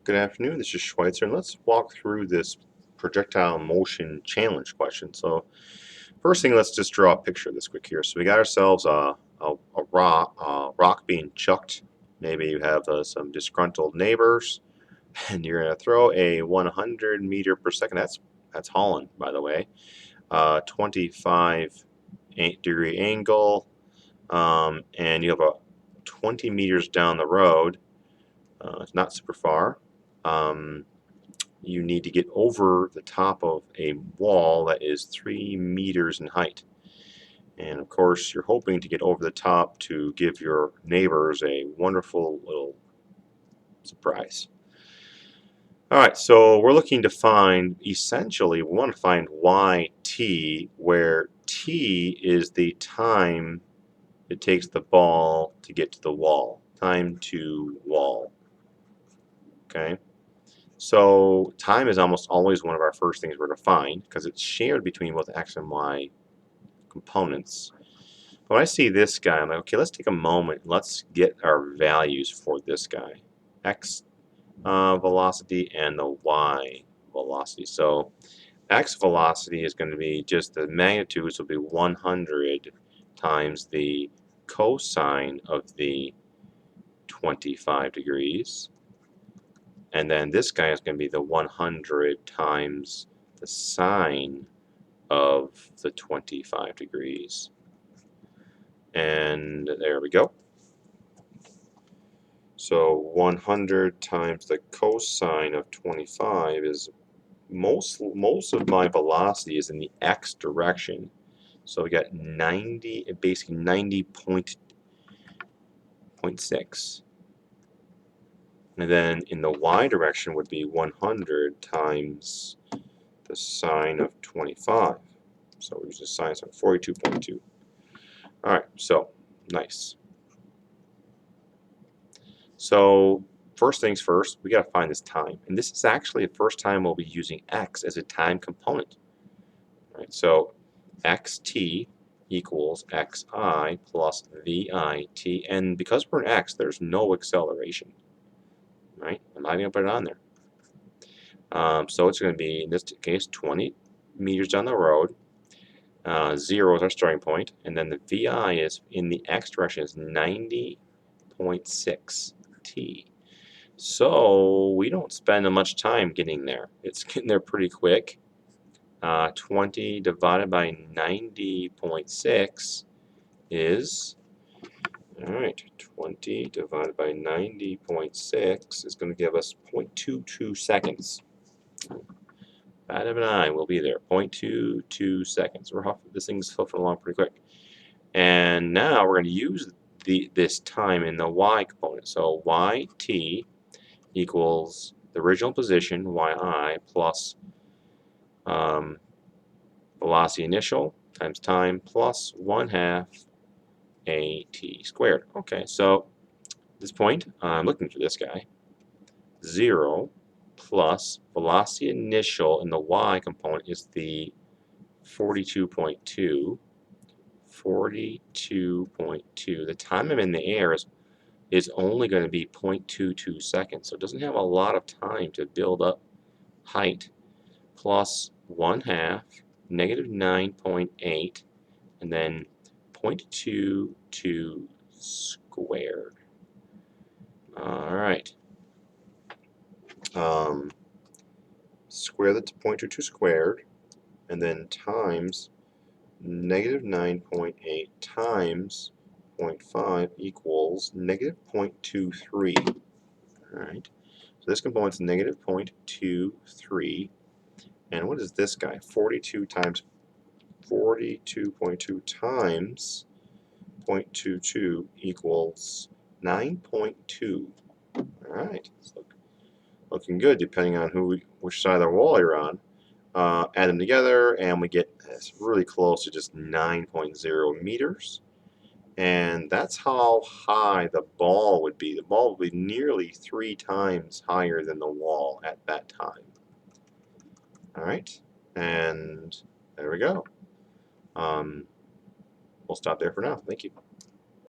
Good afternoon, this is Schweitzer, and let's walk through this projectile motion challenge question. So first thing, let's just draw a picture of this quick here. So we got ourselves a rock being chucked. Maybe you have some disgruntled neighbors, and you're going to throw a 100 meter per second. That's Holland, by the way. 25-degree angle, and you have a 20 meters down the road. It's not super far. You need to get over the top of a wall that is 3 meters in height. And of course, you're hoping to get over the top to give your neighbors a wonderful little surprise. All right, so we're looking to find, essentially, we want to find yt, where t is the time it takes the ball to get to the wall. Time to wall. Okay? So time is almost always one of our first things we're to find because it's shared between both x and y components. But when I see this guy, I'm like, okay, let's take a moment. Let's get our values for this guy. X velocity and the y velocity. So x velocity is going to be just the magnitudes will be 100 times the cosine of the 25 degrees. And then this guy is going to be the 100 times the sine of the 25 degrees. And there we go. So 100 times the cosine of 25 is most of my velocity is in the x direction. So we got 90, basically 90.6. And then in the y direction would be 100 times the sine of 25. So we use the sine, so 42.2. All right, so nice. So first things first, we got to find this time. And this is actually the first time we'll be using x as a time component. All right, so xt equals xi plus vit. And because we're in x, there's no acceleration. Right? I'm not going to put it on there. So it's going to be, in this case, 20 meters down the road. 0 is our starting point, and then the VI is in the x direction is 90.6 t. So we don't spend much time getting there. It's getting there pretty quick. 20 divided by 90.6 is, all right, 20 divided by 90.6 is going to give us 0.22 seconds. Bat of an eye, we'll be there. 0.22 seconds. This thing's huffing along pretty quick. And now we're going to use this time in the y component. So yt equals the original position, yi, plus velocity initial times time plus 1/2 at squared. Okay, so at this point, I'm looking for this guy. 0 plus velocity initial in the y component is the 42.2. 42.2. The time I'm in the air is only going to be 0.22 seconds, so it doesn't have a lot of time to build up height. Plus 1/2, negative 9.8, and then 0.22 squared. All right. Square the 0.22 squared, and then times negative 9.8 times 0.5 equals negative 0.23. All right. So this component's negative 0.23. And what is this guy? 42 times 42.2 times 0.22 equals 9.2. All right. So looking good depending on which side of the wall you're on. Add them together and we get really close to just 9.0 meters. And that's how high the ball would be. The ball would be nearly 3 times higher than the wall at that time. All right, and there we go. We'll stop there for now. Thank you.